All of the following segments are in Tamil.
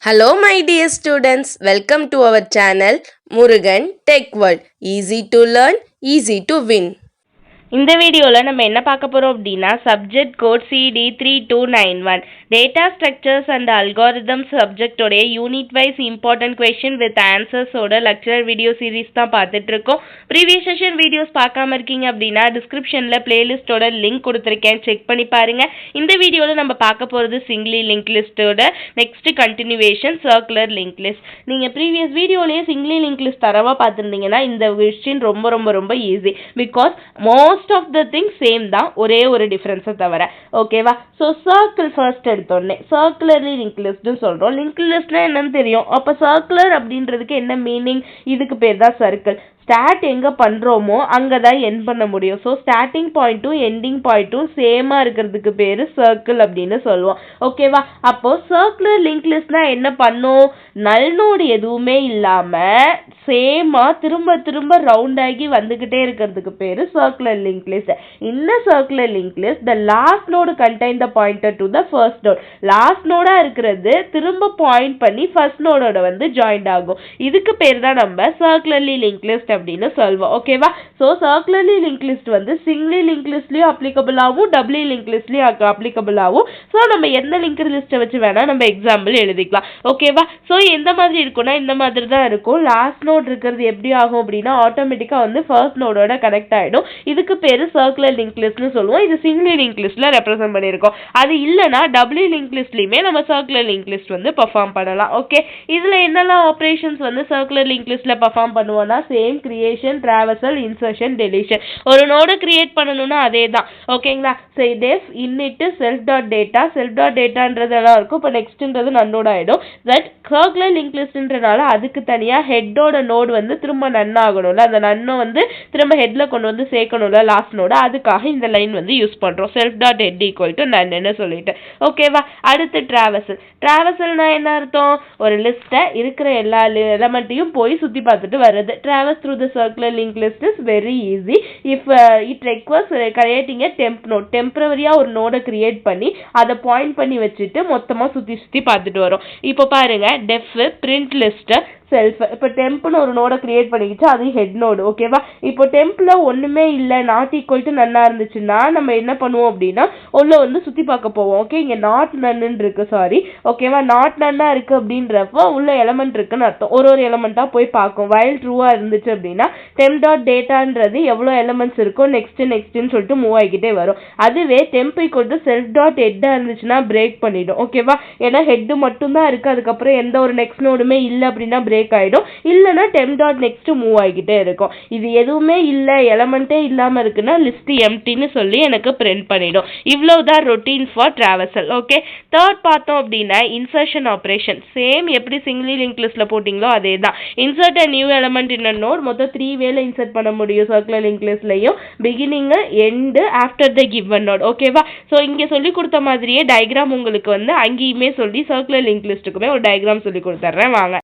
Hello my dear students, welcome to our channel Murugan Tech World. Easy to learn, easy to win. இந்த வீடியோவில் நம்ம என்ன பார்க்க போகிறோம் அப்படின்னா subject code CD3291 data structures and algorithm சப்ஜெக்டோடைய unit wise important question with ஆன்சர்ஸோட லெக்சர் வீடியோ சீரீஸ் தான் பார்த்துட்டு இருக்கோம். ப்ரீவியஸ் செஷன் வீடியோஸ் பார்க்காம இருக்கீங்க அப்படின்னா டிஸ்கிரிப்ஷனில் பிளேலிஸ்ட்டோட லிங்க் கொடுத்துருக்கேன், செக் பண்ணி பாருங்க. இந்த வீடியோவில் நம்ம பார்க்க போகிறது சிங்கிளி லிங்க் லிஸ்ட்டோட next continuation circular link list. நீங்கள் ப்ரீவியஸ் வீடியோலேயே சிங்கிளி லிங்க் லிஸ்ட் தரவா பார்த்துருந்தீங்கன்னா இந்த கொஸ்டின் ரொம்ப ரொம்ப ரொம்ப easy. Because most of the things same தான், ஒரே ஒரு டிஃபரன்ஸை தவிர. ஓகேவா? ஸோ சர்க்கிள் ஃபர்ஸ்ட் எடுத்தோடனே சர்க்குலர்லி லிங்க் லிஸ்ட்னு சொல்கிறோம். லிங்க் லிஸ்ட்னா என்னன்னு தெரியும். அப்போ சர்க்குலர் அப்படின்றதுக்கு என்ன மீனிங்? இதுக்கு பேர் தான் சர்க்கிள். ஸ்டார்ட் எங்கே பண்ணுறோமோ அங்கே தான் எண்ட் பண்ண முடியும். ஸோ ஸ்டார்டிங் பாயிண்ட்டும் எண்டிங் பாயிண்ட்டும் சேமாக இருக்கிறதுக்கு பேர் சர்க்கிள் அப்படின்னு சொல்லுவோம். ஓகேவா? அப்போது சர்க்குலர் லிங்க் லிஸ்ட்னா என்ன பண்ணும்? நல் நோடு எதுவுமே இல்லாமல் சேமாக திரும்ப திரும்ப ரவுண்ட் ஆகி வந்துக்கிட்டே இருக்கிறதுக்கு பேர் சர்க்குலர் லிங்க் லிஸ்ட். இந்த circular link list the last node contain the pointer to the first node. Last நோடாக இருக்கிறது திரும்ப பாயிண்ட் பண்ணி ஃபர்ஸ்ட் நோடோட வந்து ஜாயிண்ட் ஆகும். இதுக்கு பேர் தான் நம்ம சர்க்குலர்லி லிங்க் லிஸ்ட் அப்படின்னு சொல்வோம். ஓகேவா? ஸோ சர்க்குலர்லி லிங்க் லிஸ்ட் வந்து சிங்கிளி லிங்க் லிஸ்ட்லயும் அப்ளிகபிள் ஆகும், டபுளி லிங்க் லிஸ்ட்லயும் அப்ளிகபிள் ஆகும். ஸோ நம்ம எந்த லிங்க் லிஸ்ட்டை வச்சு வேணா நம்ம எக்ஸாம்பிள் எழுதிக்கலாம். ஓகேவா? ஸோ எந்த மாதிரி இருக்கும்னா இந்த மாதிரி தான் இருக்கும். லாஸ்ட் நோட் இருக்கிறது எப்படி ஆகும் அப்படின்னா ஆட்டோமேட்டிக்காக வந்து ஃபர்ஸ்ட் நோடோட கனெக்ட் ஆகிடும். இதுக்கு பேர் சர்க்குலர் லிங்க் லிஸ்ட்னு சொல்லுவோம். இது சிங்கிளி லிங்க் லிஸ்ட்ல ரெப்ரசென்ட் பண்ணியிருக்கோம். அது இல்லைனா டபுளி லிங்க் லிஸ்ட்லையுமே நம்ம சர்க்குலர் லிங்க் லிஸ்ட் வந்து பர்ஃபார்ம் பண்ணலாம். ஓகே, இதில் என்னெல்லாம் ஆப்ரேஷன்ஸ் வந்து சர்க்குலர் லிங்க் லிஸ்ட்ல பர்ஃபார்ம் பண்ணுவோம்னா same creation, traversal, insertion, deletion. ஒரு நோட கிரியேட் பண்ணணும்னா அதே தான். ஓகேங்களா? சரி, def init self dot data, self dot டேட்டான்றதெல்லாம் இருக்கும். இப்போ நெக்ஸ்ட்ன்றது நன்னோட ஆகிடும். தட் சர்க்குலர் லிங்க் லிஸ்ட்ன்றனால அதுக்கு தனியாக ஹெட்டோட நோடு வந்து திரும்ப நன் ஆகணும்ல, அந்த நன்னை வந்து திரும்ப ஹெட்ல கொண்டு வந்து சேர்க்கணும்ல லாஸ்ட் நோடு, அதுக்காக இந்த லைன் வந்து யூஸ் பண்ணுறோம். Self dot head equal to நன்னு சொல்லிட்டு. ஓகேவா? அடுத்து டிராவர்சல். டிராவர்சல்னா என்ன அர்த்தம்? ஒரு லிஸ்ட்டை இருக்கிற எல்லா எலமெண்ட்டையும் போய் சுற்றி பார்த்துட்டு வருது. Traverse through the circular linked list is very easy if it requires creating a temp node. டெம்பரரியா ஒரு நோட கிரியேட் பண்ணி அதை பாயிண்ட் பண்ணி வச்சுட்டு மொத்தமா சுத்தி சுத்தி பார்த்துட்டு வரும். இப்போ பாருங்க, டெஃப் பிரிண்ட் லிஸ்ட் செல்ஃப். இப்போ டெம்ப்னு ஒரு நோட கிரியேட் பண்ணிக்கிச்சு, அது ஹெட் நோடு. ஓகேவா? இப்போ டெம்ப்ல ஒண்ணுமே இல்லை, நாட் ஈக்குவல் டு நன்னா இருந்துச்சுன்னா நம்ம என்ன பண்ணுவோம் அப்படின்னா உள்ள வந்து சுத்தி பார்க்க போவோம். ஓகே, இங்க நாட் நன்னு இருக்கு, சாரி. ஓகேவா? நாட் நன்னா இருக்கு அப்படின்றப்போ உள்ள எலமெண்ட் இருக்குன்னு அர்த்தம். ஒரு ஒரு எலமெண்டா போய் பார்க்கும். வயல் ட்ரூவா இருந்துச்சு அப்படின்னா டெம்ப் டாட் டேட்டான்றது எவ்வளோ எலமெண்ட்ஸ் இருக்கோ நெக்ஸ்ட்னு சொல்லிட்டு மூவ் ஆகிக்கிட்டே வரும். அதுவே temp equal to self dot ஹெட்டா இருந்துச்சுன்னா பிரேக் பண்ணிடும். ஓகேவா? ஏன்னா ஹெட் மட்டும் தான் இருக்கு, அதுக்கப்புறம் எந்த ஒரு நெக்ஸ்ட் நோடுமே இல்லை அப்படின்னா பிரேக் ஆயிடும். இல்லைன்னா டெம்ப் டாட் நெக்ஸ்ட் மூவ் ஆகிக்கிட்டே இருக்கும். இது எதுவுமே இல்லை, எலமெண்ட்டே இல்லாம இருக்குன்னா லிஸ்ட் எம்டின்னு சொல்லி எனக்கு பிரிண்ட் பண்ணிடும். இவ்வளவுதான் routine for traversal. Okay, third பார்த்தோம் அப்படின்னா இன்சர்ஷன் ஆப்ரேஷன். சேம் எப்படி சிங்கிளி லிங்க் லிஸ்ட்ல போட்டிங்களோ அதே தான். Insert a new element in a node. மொத்தம் 3 வேல இன்சர்ட் பண்ண முடியும் சர்க்குலர் லிங்க் லிஸ்ட்லயும். Beginning, end, after the given node. ஓகேவா? ஸோ இங்க சொல்லி கொடுத்த மாதிரியே டயக்ராம் உங்களுக்கு வந்து அங்கேயுமே சொல்லி சர்க்குலர் லிங்க் லிஸ்ட்டுக்குமே ஒரு டயக்ராம் சொல்லி கொடுத்துட்றேன், வாங்க.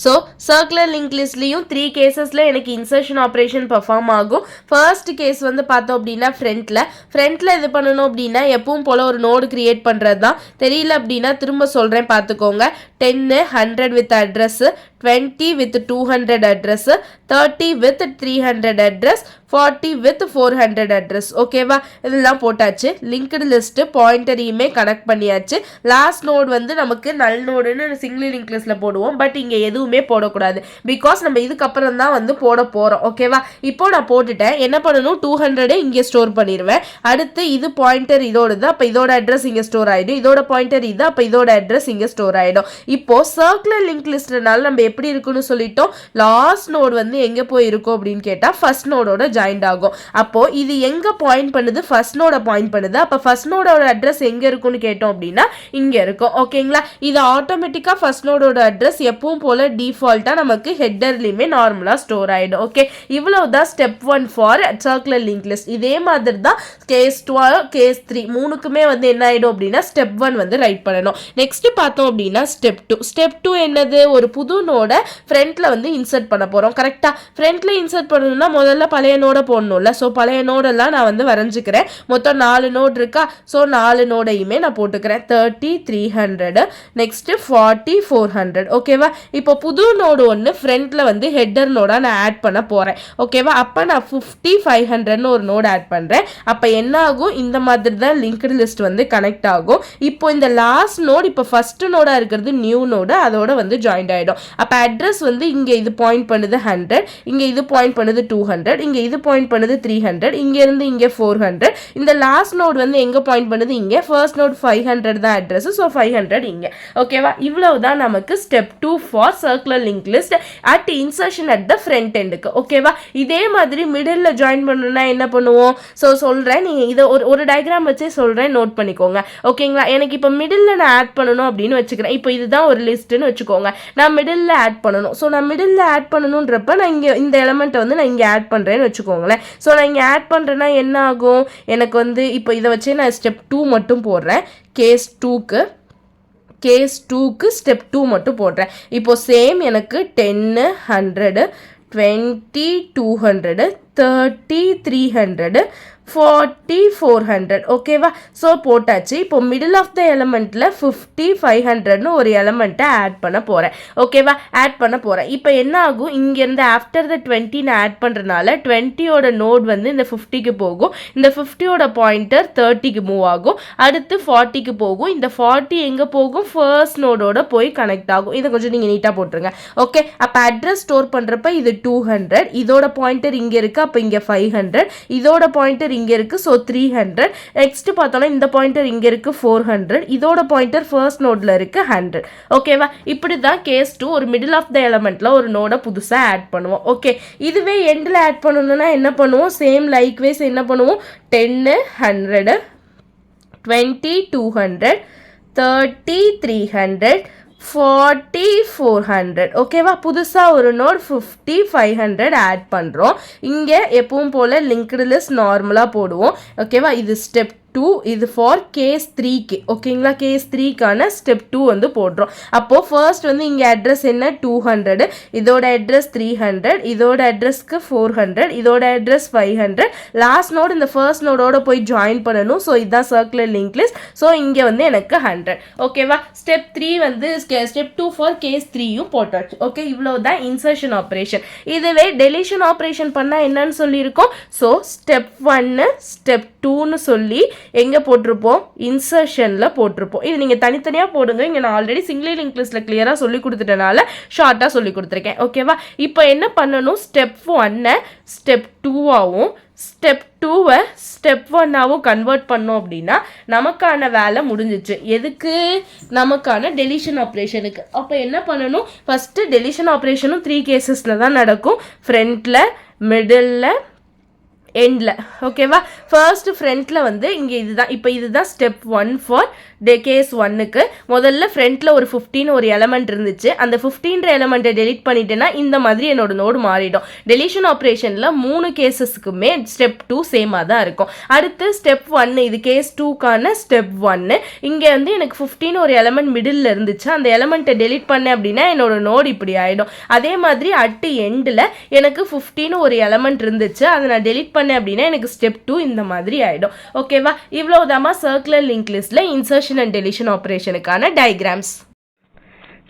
ஸோ சர்க்குலர் லிங்க் லிஸ்ட்லேயும் 3 கேசஸில் எனக்கு இன்சர்ஷன் ஆப்ரேஷன் பர்ஃபார்ம் ஆகும். ஃபர்ஸ்ட் கேஸ் வந்து பார்த்தோம் அப்படின்னா ஃப்ரண்ட்டில் இது பண்ணணும் அப்படின்னா எப்பவும் போல் ஒரு நோடு கிரியேட் பண்ணுறது தான். தெரியல அப்படின்னா திரும்ப சொல்கிறேன், பார்த்துக்கோங்க. 10 100 with address, 20 with 200 address, 30 with 300 address, 40 with 400 address. ஓகேவா? இதெல்லாம் போட்டாச்சு. லிங்க்டு லிஸ்ட்டு பாயிண்டரையுமே கனெக்ட் பண்ணியாச்சு. லாஸ்ட் நோடு வந்து நமக்கு நல் நோடுன்னு சிங்கிளி லிங்க் லிஸ்ட்டில் போடுவோம். பட் இங்கே எதுவுமே போடக்கூடாது, பிகாஸ் நம்ம இதுக்கப்புறம் தான் வந்து போட போகிறோம். ஓகேவா? இப்போ நான் போட்டுட்டேன். என்ன பண்ணணும்? 200 இங்கே ஸ்டோர் பண்ணிடுவேன். அடுத்து இது பாயிண்டர் இதோடது, அப்போ இதோட அட்ரஸ் இங்கே ஸ்டோர் ஆகிடும். இதோட பாயிண்டர் இது, அப்போ இதோட அட்ரஸ் இங்கே ஸ்டோர் ஆகிடும். இப்போ சர்க்குலர் லிங்க் லிஸ்ட்னால நம்ம எப்படி இருக்குன்னு சொல்லிட்டோம். லாஸ்ட் நோடு வந்து எங்க போய் இருக்கும் அப்படின்னு கேட்டா ஃபர்ஸ்ட் நோடோட ஜாயிண்ட் ஆகும். அப்போ இது எங்க பாயிண்ட் பண்ணுது? ஃபர்ஸ்ட் நோட பாயிண்ட் பண்ணுது. அப்ப ஃபர்ஸ்ட் நோடோட அட்ரஸ் எங்க இருக்குன்னு கேட்டோம் அப்படின்னா இங்க இருக்கும். ஓகேங்களா? இது ஆட்டோமேட்டிக்கா ஃபர்ஸ்ட் நோடோட அட்ரஸ் எப்பவும் போல டிஃபால்ட்டா நமக்கு ஹெட்டர்லயுமே நார்மலா ஸ்டோர் ஆயிடும். ஓகே, இவ்வளவுதான் step 1 for circular link list. இதே மாதிரி தான் கேஸ் 2, கேஸ் 3 மூணுக்குமே வந்து என்ன ஆயிடும் அப்படின்னா ஸ்டெப் 1 வந்து ரைட் பண்ணணும். நெக்ஸ்ட் பார்த்தோம் அப்படின்னா ஸ்டெப் 2. ஸ்டெப் 2 என்னது? ஒரு புது நோட ஃப்ரண்ட்ல வந்து இன்சர்ட் பண்ண போறோம். கரெக்டா? ஃப்ரண்ட்ல இன்சர்ட் பண்ணணும்னா முதல்ல பழைய நோட நோடை போடணும்ல. ஸோ பழைய நோடெல்லாம் நான் வந்து வரைஞ்சிக்கிறேன். மொத்தம் 4 நோடு இருக்கா. ஸோ 4 நோடையுமே நான் போட்டுக்கிறேன். 30 300 நெக்ஸ்ட்டு 40 400. ஓகேவா. இப்போ புது நோடு ஒன்று ஃப்ரண்ட்டில் வந்து ஹெட்டர் நோடாக நான் ஆட் பண்ண போகிறேன். ஓகேவா. அப்போ நான் 50 500ன்னு ஒரு நோடு ஆட் பண்ணுறேன். அப்போ என்ன ஆகும், இந்த மாதிரி தான் லிங்க்டு லிஸ்ட் வந்து கனெக்ட் ஆகும். இப்போ இந்த லாஸ்ட் நோடு இப்போ ஃபர்ஸ்ட் நோடாக இருக்கிறது நியூ நோடு, அதோட வந்து ஜாயின்ட் ஆகிடும். அப்போ அட்ரஸ் வந்து இங்கே இது பாயிண்ட் பண்ணுது 100, இங்கே இது பாயிண்ட் பண்ணுது 200, இங்கே இது பாயிண்ட் பண்ணுது 300, இங்கேருந்து இங்கே 400. இந்த லாஸ்ட் நோடு வந்து எங்கே பாயிண்ட் பண்ணுது, இங்கே. ஃபர்ஸ்ட் நோட் 500 தான் அட்ரஸ். ஸோ 500 இங்கே. ஓகேவா. இவ்வளவு தான் நமக்கு step 2 for circular link list at insertion at the front எண்டுக்கு. ஓகேவா. இதே மாதிரி மிடில் ஜாயின் பண்ணணும்னா என்ன பண்ணுவோம். ஸோ சொல்கிறேன், நீங்கள் இதை ஒரு டயக்ராம் வச்சே சொல்கிறேன், நோட் பண்ணிக்கோங்க. ஓகேங்களா. எனக்கு இப்போ மிடில் நான் ஆட் பண்ணணும் அப்படின்னு வச்சுக்கிறேன். இப்போ இதுதான் ஒரு லிஸ்ட்டுன்னு வச்சுக்கோங்க. நான் மிடில் ஆட் பண்ணணும். ஸோ நான் மிடில் ஆட் பண்ணணுன்றப்ப நான் இங்கே இந்த எலமெண்ட்டை வந்து நான் இங்கே ஆட் பண்ணுறேன்னு வச்சுக்கோங்களேன். ஸோ நான் இங்கே ஆட் பண்ணுறேன்னா என்ன ஆகும், எனக்கு வந்து இப்போ இதை வச்சு நான் ஸ்டெப் 2 மட்டும் போடுறேன். கேஸ் 2க்கு ஸ்டெப் 2 மட்டும் போடுறேன். இப்போ சேம் எனக்கு 10 100 20 200 30 300 40 400. ஓகேவா. ஸோ போட்டாச்சு. இப்போ மிடில் ஆஃப் த எலமெண்ட்டில் 50 500ன்னு ஒரு எலமெண்ட்டை ஆட் பண்ண போகிறேன். ஓகேவா. ஆட் பண்ண போகிறேன். இப்போ என்ன ஆகும், இங்கேருந்து ஆஃப்டர் த 20 நான் ஆட் பண்ணுறதுனால 20யோட நோட் வந்து இந்த 50க்கு போகும். இந்த 50யோட பாயிண்டர் 30க்கு மூவ் ஆகும். அடுத்து 40க்கு போகும். இந்த 40 எங்கே போகும், ஃபர்ஸ்ட் நோடோட போய் கனெக்ட் ஆகும். இதை கொஞ்சம் நீங்கள் நீட்டாக போட்டுருங்க. ஓகே. அப்போ அட்ரஸ் ஸ்டோர் பண்ணுறப்ப இது 200, இதோட பாயிண்டர் இங்கே இருக்குது. அப்போ இங்கே 500, இதோட பாயிண்டர் இங்கே இருக்கு. ஸோ 300. நெக்ஸ்ட் பார்த்தோம்னா இந்த பாயிண்டர் இங்கே இருக்கு 400, இதோட பாயிண்டர் ஃபர்ஸ்ட் நோட்ல இருக்கு 100. ஓகேவா. இப்படி தான் கேஸ் 2 ஒரு மிடில் ஆஃப் த எலமெண்ட்ல ஒரு நோட புதுசாக ஆட் பண்ணுவோம். ஓகே. இதுவே எண்டில் ஆட் பண்ணணும்னா என்ன பண்ணுவோம், சேம் லைக் வைஸ் என்ன பண்ணுவோம், 10 100 20 200 30 300 40 400. ஓகேவா. புதுசாக ஒரு நோட் 50 500 ஆட் பண்ணுறோம். இங்கே எப்பவும் போல் லிங்க்டு லிஸ்ட் நார்மலாக போடுவோம். ஓகேவா. இது ஸ்டெப் 2, இது ஃபார் கேஸ் 3க்கு. ஓகேங்களா. கேஸ் 3க்கான ஸ்டெப் 2 வந்து போடுறோம். அப்போது ஃபர்ஸ்ட் வந்து இங்கே அட்ரஸ் என்ன 200, இதோட அட்ரஸ் 300, இதோட அட்ரஸ்க்கு 400, இதோட அட்ரஸ் 500. லாஸ்ட் நோடு இந்த ஃபர்ஸ்ட் நோடோட போய் ஜாயின் பண்ணணும். ஸோ இதுதான் சர்க்குலர் லிங்க் லிஸ்ட். ஸோ இங்கே வந்து எனக்கு 100. ஓகேவா. ஸ்டெப் 3 வந்து ஸ்டெப் 2 ஃபார் கேஸ் 3யும் போட்டாச்சு. ஓகே. இவ்வளோ தான் இன்சர்ஷன் ஆப்ரேஷன். இதுவே டெலிஷன் ஆப்ரேஷன் பண்ணால் என்னன்னு சொல்லியிருக்கோம். ஸோ ஸ்டெப் 1 ஸ்டெப் 2ன்னு சொல்லி எங்கே போட்டிருப்போம், இன்சர்ஷனில் போட்டிருப்போம். இது நீங்கள் தனித்தனியாக போடுங்க. இங்கே நான் ஆல்ரெடி சிங்கிள் லிங்க் லிஸ்ட்டில் கிளியராக சொல்லி கொடுத்துட்டனால ஷார்ட்டாக சொல்லி கொடுத்துருக்கேன். ஓகேவா. இப்போ என்ன பண்ணணும், ஸ்டெப் 1 ஸ்டெப் 2ஆகவும் ஸ்டெப் 2 ஸ்டெப் 1ஆகவும் கன்வெர்ட் பண்ணோம் அப்படின்னா நமக்கான வேலை முடிஞ்சிச்சு. எதுக்கு, நமக்கான டெலிஷன் ஆப்ரேஷனுக்கு. அப்போ என்ன பண்ணணும், ஃபஸ்ட்டு டெலிஷன் ஆப்ரேஷனும் 3 கேசஸில் தான் நடக்கும். ஃப்ரண்ட்டில், மிடில், எண்டில். ஓகேவா. ஃபர்ஸ்ட் ஃப்ரண்ட்டில் வந்து இங்கே இதுதான். இப்போ இதுதான் ஸ்டெப் 1 ஃபார் கேஸ் 1க்கு. முதல்ல ஃப்ரண்ட்டில் ஒரு 15 ஒரு எலமெண்ட் இருந்துச்சு. அந்த 15 எலமெண்ட்டை டெலிட் பண்ணிட்டேன்னா இந்த மாதிரி என்னோட நோடு மாறிடும். டெலிஷன் ஆப்ரேஷனில் 3 கேசஸ்க்குமே ஸ்டெப் 2 சேமாக தான் இருக்கும். அடுத்து ஸ்டெப் 1, இது கேஸ் 2க்கான ஸ்டெப் 1. இங்கே வந்து எனக்கு 15 ஒரு எலமெண்ட் மிடில் இருந்துச்சு. அந்த எலமெண்ட்டை டெலிட் பண்ணேன் அப்படின்னா என்னோட நோடு இப்படி ஆகிடும். அதே மாதிரி அட் எண்டில் எனக்கு 15 ஒரு எலமெண்ட் இருந்துச்சு. அதை நான் டெலிட் பண்ணேன் அப்படின்னா எனக்கு ஸ்டெப் 2 இந்த மாதிரி ஆகிடும். ஓகேவா. இவ்வளோதாம்மா சர்க்குலர் லிங்க் லிஸ்ட்டில் இன்சர்ஷன் அண்ட் டெலிஷன் ஆப்ரேஷனுக்கான டயக்ராம்ஸ்.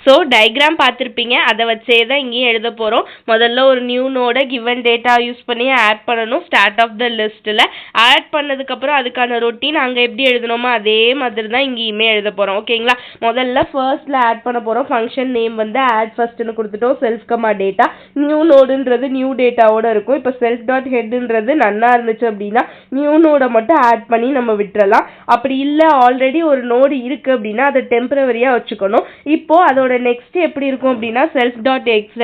ஸோ டயக்ராம் பார்த்துருப்பீங்க, அதை வச்சே தான் இங்கேயும் எழுத போகிறோம். முதல்ல ஒரு நியூ நோட கிவன் டேட்டா யூஸ் பண்ணி ஆட் பண்ணணும் ஸ்டார்ட் ஆஃப் த லிஸ்ட்டில். ஆட் பண்ணதுக்கப்புறம் அதுக்கான ரொட்டீன் அங்கே எப்படி எழுதணுமோ அதே மாதிரி தான் இங்கேயுமே எழுத போகிறோம். ஓகேங்களா. முதல்ல ஃபர்ஸ்ட்டில் ஆட் பண்ண போகிறோம். ஃபங்க்ஷன் நேம் வந்து ஆட் ஃபர்ஸ்ட்னு கொடுத்துட்டோம். செல்ஃப் கமா டேட்டா, நியூ நோடுன்றது நியூ டேட்டாவோட இருக்கும். இப்போ செல்ஃப் டாட் ஹெட்ன்றது நன்னா இருந்துச்சு அப்படின்னா நியூ நோடை மட்டும் ஆட் பண்ணி நம்ம விட்டுறலாம். அப்படி இல்லை ஆல்ரெடி ஒரு நோடு இருக்குது அப்படின்னா அதை டெம்பரவரியாக வச்சுக்கணும். இப்போது அதோட நெக்ஸ்ட் எப்படி இருக்கும் அப்படின்னா செல்ஃப் டாட் எக்ஸ்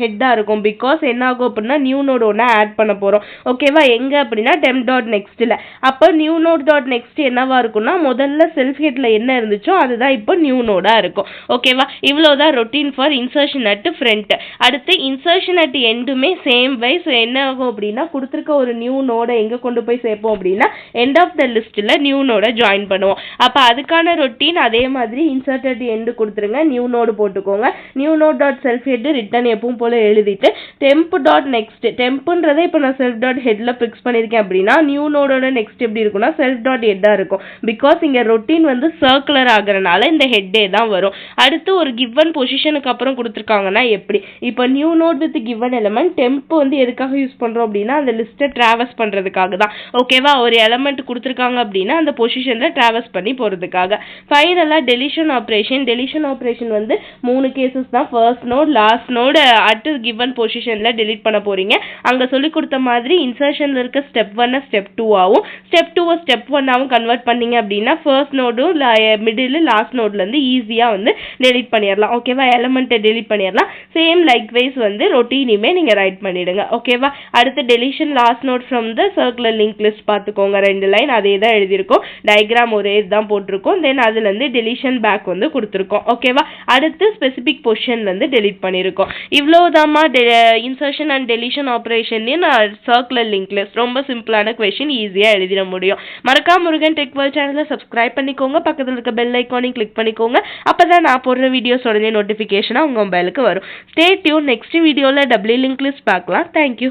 ஹெட்டாக இருக்கும். பிகாஸ் என்ன ஆகும் அப்படின்னா நியூ நோட் ஒன்று ஆட் பண்ண போகிறோம். ஓகேவா. எங்கே அப்படின்னா டெம் டாட் நெக்ஸ்ட்டில். அப்போ நியூ நோட் டாட் நெக்ஸ்ட் என்னவா இருக்கும்னா முதல்ல செல்ஃப் ஹெட்டில் என்ன இருந்துச்சோ அதுதான் இப்போ நியூ நோடாக இருக்கும். ஓகேவா. இவ்வளோதான் routine for insertion at front. அடுத்து இன்சர்ஷன் அட் எண்டுமே சேம் வைஸ் என்ன ஆகும் அப்படின்னா கொடுத்துருக்க ஒரு நியூ நோடை எங்கே கொண்டு போய் சேர்ப்போம் அப்படின்னா எண்ட் ஆஃப் த லிஸ்ட்டில் நியூ நோடை ஜாயின் பண்ணுவோம். அப்போ அதுக்கான ரொட்டீன் அதே மாதிரி இன்சர்ட் அட் எண்டு கொடுத்துருங்க. நியூ நோடு போட்டுக்கோங்க. New node dot self head return எப்பவும் போல எழுதிட்டு டெம்ப் டாட் நெக்ஸ்ட் டெம்ப்ன்றதை இப்போ நான் செல்ஃப் டாட் ஹெட்ல ஃபிக்ஸ் பண்ணியிருக்கேன் அப்படின்னா நியூ நோடோட நெக்ஸ்ட் எப்படி இருக்கும்னா செல்ஃப் டாட் ஹெட்டாக இருக்கும். பிகாஸ் இங்கே ரொட்டீன் வந்து சர்க்குலர் ஆகிறனால இந்த ஹெட்டே தான் வரும். அடுத்து ஒரு கிவன் பொசிஷனுக்கு அப்புறம் கொடுத்துருக்காங்கன்னா எப்படி இப்போ new node with given element temp வந்து எதுக்காக யூஸ் பண்ணுறோம் அப்படின்னா அந்த லிஸ்ட்டை ட்ராவல்ஸ் பண்ணுறதுக்காக தான். ஓகேவா, ஒரு எலமெண்ட் கொடுத்துருக்காங்க அப்படின்னா அந்த பொசிஷனில் ட்ராவல்ஸ் பண்ணி போகிறதுக்காக. ஃபைனலாக டெலிஷன் ஆப்ரேஷன் வந்து 3 கேசஸ் தான். First node, last node, at given பொசிஷனில் டெலீட் பண்ண போகிறீங்க. அங்கே சொல்லி கொடுத்த மாதிரி இன்சர்ஷனில் இருக்க ஸ்டெப் 1 ஸ்டெப் 2 ஆகும், ஸ்டெப் 2 ஸ்டெப் 1 ஆகும் கன்வெர்ட் பண்ணீங்க அப்படின்னா ஃபர்ஸ்ட் நோடும் மிடில் லாஸ்ட் நோட்லேருந்து ஈஸியாக வந்து டெலீட் பண்ணிடலாம். ஓகேவா, எலமெண்ட்டை டெலீட் பண்ணிடலாம். சேம் லைக் வைஸ் வந்து ரொட்டீனுமே நீங்கள் ரைட் பண்ணிடுங்க. ஓகேவா, அடுத்து deletion last node from the circular link list பார்த்துக்கோங்க. 2 லைன் அதே தான் எழுதியிருக்கோம், டயக்ராம் ஒரே இதுதான் போட்டிருக்கோம். தென் அதுலேருந்து டெலிஷன் பேக் வந்து கொடுத்துருக்கோம். ஓகேவா, அடுத்து ஸ்பெசிபிக் பொசிஷன்லேருந்து டெலீட் பண்ணியிருக்கோம். இவ்வளோதாம்மா இன்சர்ஷன் அண்ட் டெலிஷன் ஆப்ரேஷன்லேயும் நான் சர்க்குலர் லிங்க் லிஸ்ட். ரொம்ப சிம்பிளான கொஸ்டின், ஈஸியாக எழுதிட முடியும். மறக்காம முருகன் டெக் வேர்ல்ட் சேனலை சப்ஸ்கிரைப் பண்ணிக்கோங்க, பக்கத்தில் இருக்க பெல் ஐக்கானையும் கிளிக் பண்ணிக்கோங்க. அப்போ தான் நான் போடுற வீடியோஸ் உடனே நோட்டிஃபிகேஷனாக உங்கள் மொபைலுக்கு வரும். ஸ்டே டியூன், நெக்ஸ்ட் வீடியோவில் டபுள்யூ லிங்க் லிஸ்ட் பார்க்கலாம். தேங்க்யூ.